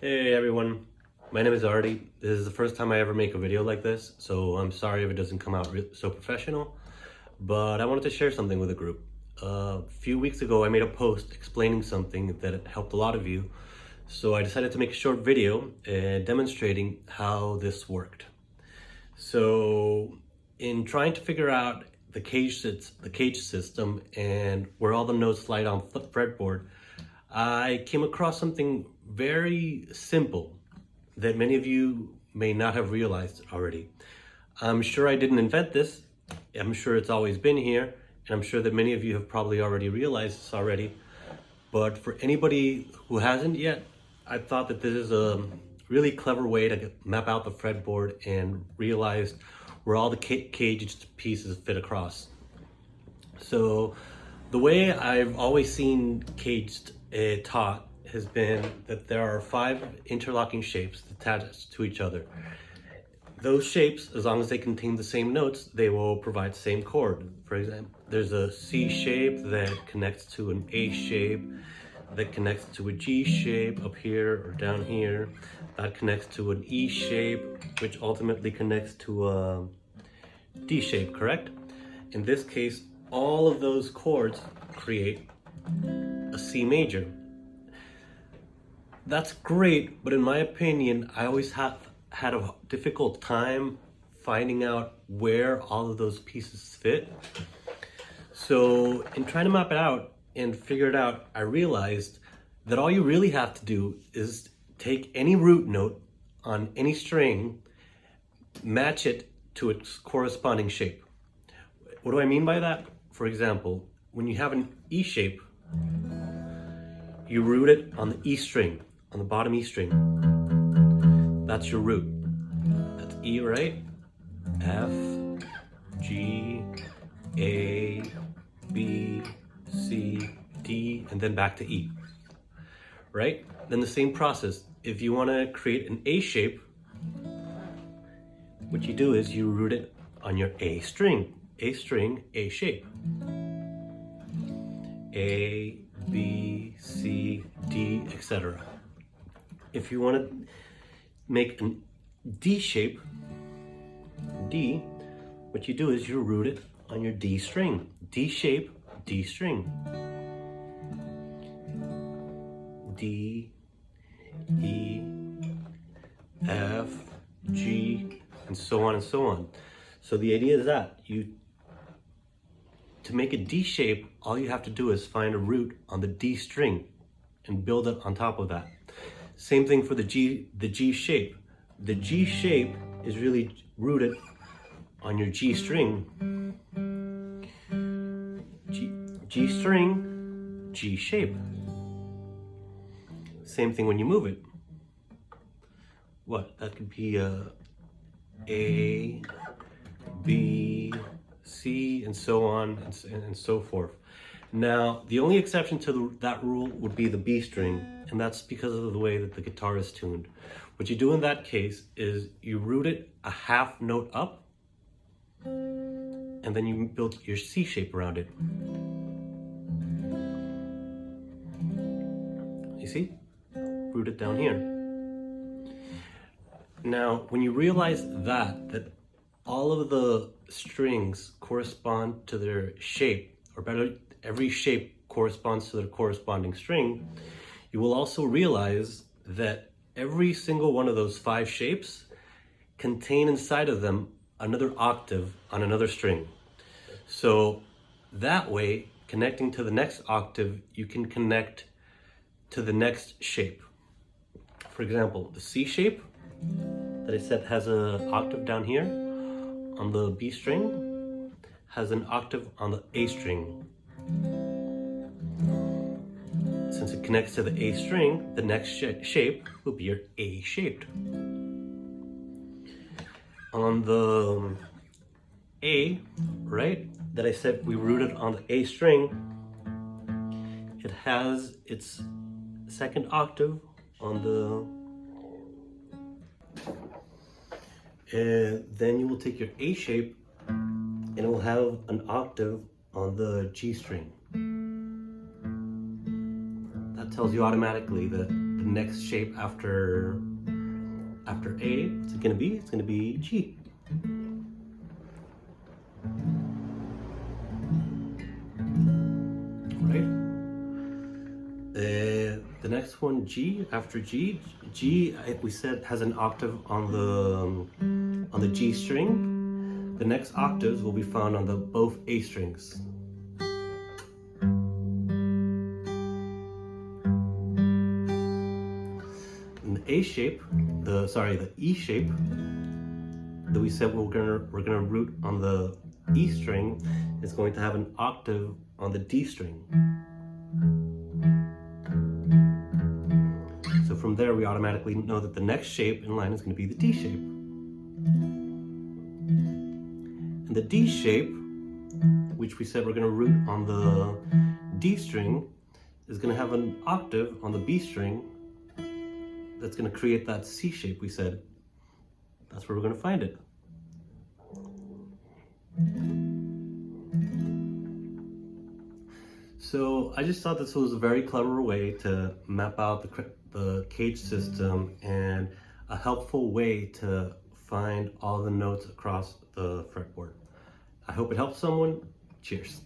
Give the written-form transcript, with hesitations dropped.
Hey everyone, my name is Artie. This is the first time I ever make a video like this, so I'm sorry if it doesn't come out so professional, but I wanted to share something with the group. A few weeks ago I made a post explaining something that helped a lot of you, so I decided to make a short video demonstrating how this worked. So in trying to figure out the CAGED system and where all the notes slide on fretboard, I came across something very simple that many of you may not have realized already. I'm sure I didn't invent this. I'm sure it's always been here, and I'm sure that many of you have probably already realized this already. But for anybody who hasn't yet, I thought that this is a really clever way to map out the fretboard and realize where all the caged pieces fit across. So the way I've always seen CAGED taught has been that there are 5 interlocking shapes attached to each other. Those shapes, as long as they contain the same notes, they will provide the same chord. For example, there's a C shape that connects to an A shape, that connects to a G shape up here or down here, that connects to an E shape, which ultimately connects to a D shape, correct? In this case, all of those chords create a C major. That's great, but in my opinion, I always had a difficult time finding out where all of those pieces fit. So in trying to map it out and figure it out, I realized that all you really have to do is take any root note on any string, match it to its corresponding shape. What do I mean by that? For example, when you have an E shape, you root it on the E string, on the bottom E string. That's your root. That's E, right? F, G, A, B, C, D, and then back to E, right? Then the same process. If you want to create an A shape, what you do is you root it on your A string, A shape. A, B, C, D, etc. If you want to make a D shape, D, what you do is you root it on your D string. D shape, D string. D, E, F, G, and so on and so on. So the idea is that to make a D shape, all you have to do is find a root on the D string and build it on top of that. Same thing for the G shape. The G shape is really rooted on your G string. G string, G shape. Same thing when you move it. What? That could be A, B, C, and so on and so forth. Now, the only exception to that rule would be the B string, and that's because of the way that the guitar is tuned. What you do in that case is you root it a half note up, and then you build your C shape around it. You see? Root it down here. Now, when you realize that all of the strings correspond to their shape, or better, every shape corresponds to their corresponding string, you will also realize that every single one of those 5 shapes contain inside of them another octave on another string. So that way, connecting to the next octave, you can connect to the next shape. For example, the C shape that I said has an octave down here on the B string has an octave on the A string. Since it connects to the A string, the next shape will be your A shaped. On the A, right, that I said we rooted on the A string, it has its second octave on the, then you will take your A shape and it will have an octave on the G string. That tells you automatically that next shape after A. What's it gonna be? It's gonna be G. Right? The next one, G, after G, we said has an octave on the G string. The next octaves will be found on the both A strings. And the A shape, the E shape that we said we're gonna root on the E string is going to have an octave on the D string. So from there we automatically know that the next shape in line is going to be the D shape. And the D shape, which we said we're going to root on the D string, is going to have an octave on the B string that's going to create that C shape we said. That's where we're going to find it. So I just thought this was a very clever way to map out the CAGED system and a helpful way to find all the notes across the fretboard. I hope it helps someone. Cheers.